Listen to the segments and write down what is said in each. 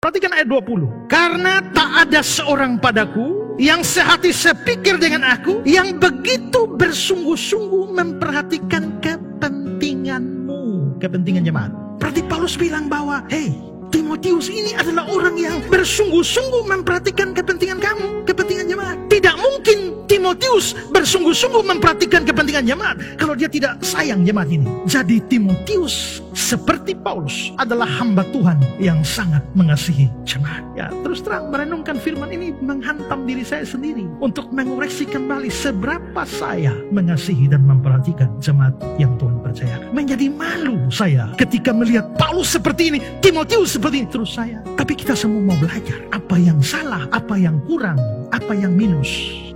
Perhatikan ayat 20. Karena tak ada seorang padaku yang sehati sepikir dengan aku, yang begitu bersungguh-sungguh memperhatikan kepentinganmu. Kepentingan jemaat. Berarti Paulus bilang bahwa, hey, Timotius ini adalah orang yang bersungguh-sungguh memperhatikan kepentingan kamu, kepentingan jemaat. Tidak mungkin Timotius bersungguh-sungguh memperhatikan kepentingan jemaat kalau dia tidak sayang jemaat ini. Jadi Timotius seperti Paulus adalah hamba Tuhan yang sangat mengasihi jemaat. Ya, terus terang merenungkan firman ini menghantam diri saya sendiri untuk mengoreksi kembali seberapa saya mengasihi dan memperhatikan jemaat yang Tuhan percayakan. Menjadi malu saya ketika melihat Paulus seperti ini, Timotius seperti ini. Terus saya, tapi kita semua mau belajar apa yang salah, apa yang kurang, apa yang minus,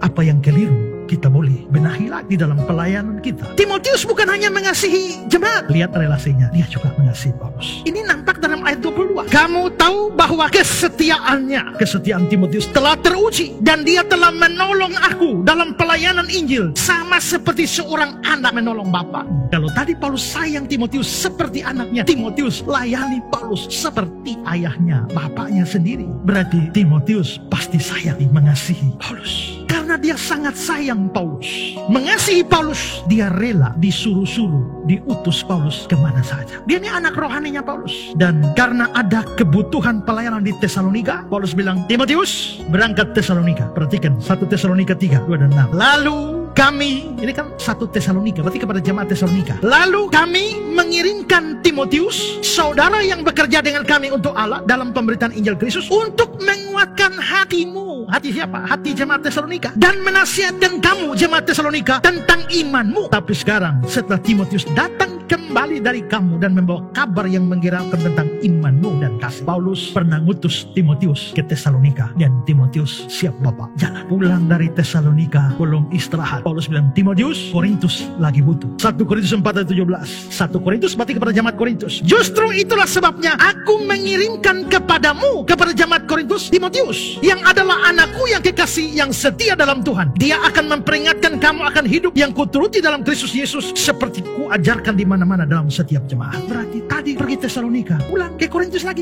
apa yang keliru. Kita boleh benahi lagi dalam pelayanan kita. Timotius bukan hanya mengasihi jemaat, lihat relasinya, dia juga mengasihi Paulus. Ini nampak dalam ayat 22. Kamu tahu bahwa kesetiaan Timotius telah teruji, dan dia telah menolong aku dalam pelayanan Injil sama seperti seorang anak menolong bapak. Kalau tadi Paulus sayang Timotius seperti anaknya, Timotius layani Paulus seperti ayahnya, bapaknya sendiri. Berarti Timotius pasti sayang, mengasihi Paulus. Karena dia sangat sayang Paulus, mengasihi Paulus, dia rela disuruh-suruh, diutus Paulus kemana saja. Dia ini anak rohaninya Paulus. Dan karena ada kebutuhan pelayanan di Tesalonika, Paulus bilang, Timotius berangkat Tesalonika. Perhatikan 1 Tesalonika 3, 2 dan 6. Lalu kami, ini kan 1 Tesalonika, berarti kepada jemaat Tesalonika. Lalu kami mengirimkan Timotius, saudara yang bekerja dengan kami untuk Allah dalam pemberitaan Injil Kristus, untuk menguatkan hatimu. Hati siapa? Hati jemaat Tesalonika. Dan menasihatkan kamu jemaat Tesalonika tentang imanmu. Tapi sekarang setelah Timotius datang kembali dari kamu dan membawa kabar yang menggirakan tentang imanmu dan kasih, Paulus pernah ngutus Timotius ke Tesalonika, dan Timotius siap bapak jalan. Pulang dari Tesalonika belum istirahat, Paulus bilang, Timotius, Korintus lagi butuh. 1 Korintus 4 ayat 17. 1 Korintus berarti kepada jemaat Korintus. Justru itulah sebabnya aku mengirimkan kepadamu, kepada jemaat Korintus, Timotius, yang adalah anakku yang kekasih, yang setia dalam Tuhan. Dia akan memperingatkan kamu akan hidup yang kuturuti dalam Kristus Yesus, seperti kuajarkan di mana-mana dalam setiap jemaat. Berarti tadi pergi Tesalonika, pulang ke Korintus lagi,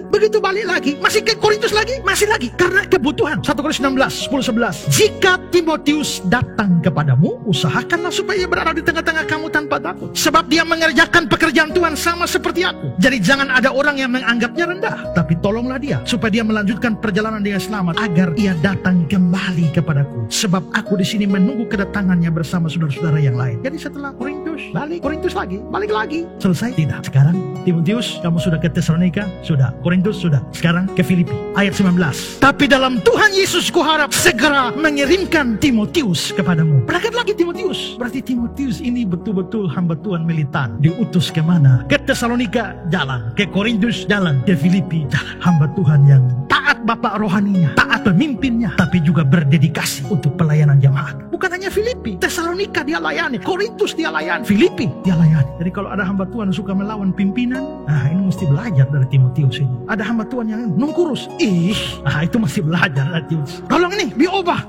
begitu balik lagi, masih ke Korintus lagi, masih lagi, karena kebutuhan. 1 Korintus 16, 10-11. Jika Timotius datang kepadamu, usahakanlah supaya ia berada di tengah-tengah kamu tanpa takut, sebab dia mengerjakan pekerjaan Tuhan sama seperti aku. Jadi jangan ada orang yang menganggapnya rendah, tapi tolonglah dia supaya dia melanjutkan perjalanan dengan selamat, agar ia datang kembali kepadaku, sebab aku di sini menunggu kedatangannya bersama saudara-saudara yang lain. Jadi setelah Korintus, balik lagi, selesai? Tidak. Sekarang Timotius, kamu sudah ke Tesalonika, sudah. Korintus, sudah. Sekarang ke Filipi. Ayat 19. Tapi dalam Tuhan Yesus kuharap segera mengirimkan Timotius kepadamu. Berangkat lagi Timotius. Berarti Timotius ini betul-betul hamba Tuhan militan. Diutus kemana? Ke Tesalonika, jalan. Ke Korintus, jalan. Ke Filipi, jalan. Hamba Tuhan yang taat bapak rohaninya, taat pemimpinnya, tapi juga berdedikasi untuk pelayanan jemaat. Bukan hanya Filipi, Tesalonika dia layani, Korintus dia layani, Filipi dia layani. Jadi kalau ada hamba Tuhan suka melawan pimpinan, ini mesti belajar dari Timotius ini. Ada hamba Tuhan yang nungkurus, itu masih belajar dari Timotius. Tolong ini diubah,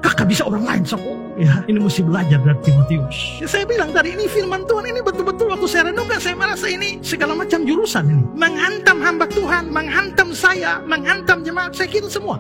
kakak bisa orang lain soko. Ya, ini mesti belajar dari Timotius. Ya, saya bilang tadi ini firman Tuhan ini betul-betul waktu saya renungkan, saya merasa ini segala macam jurusan ini menghantam hamba Tuhan, menghantam saya, menghantam jemaat, saya kira semua.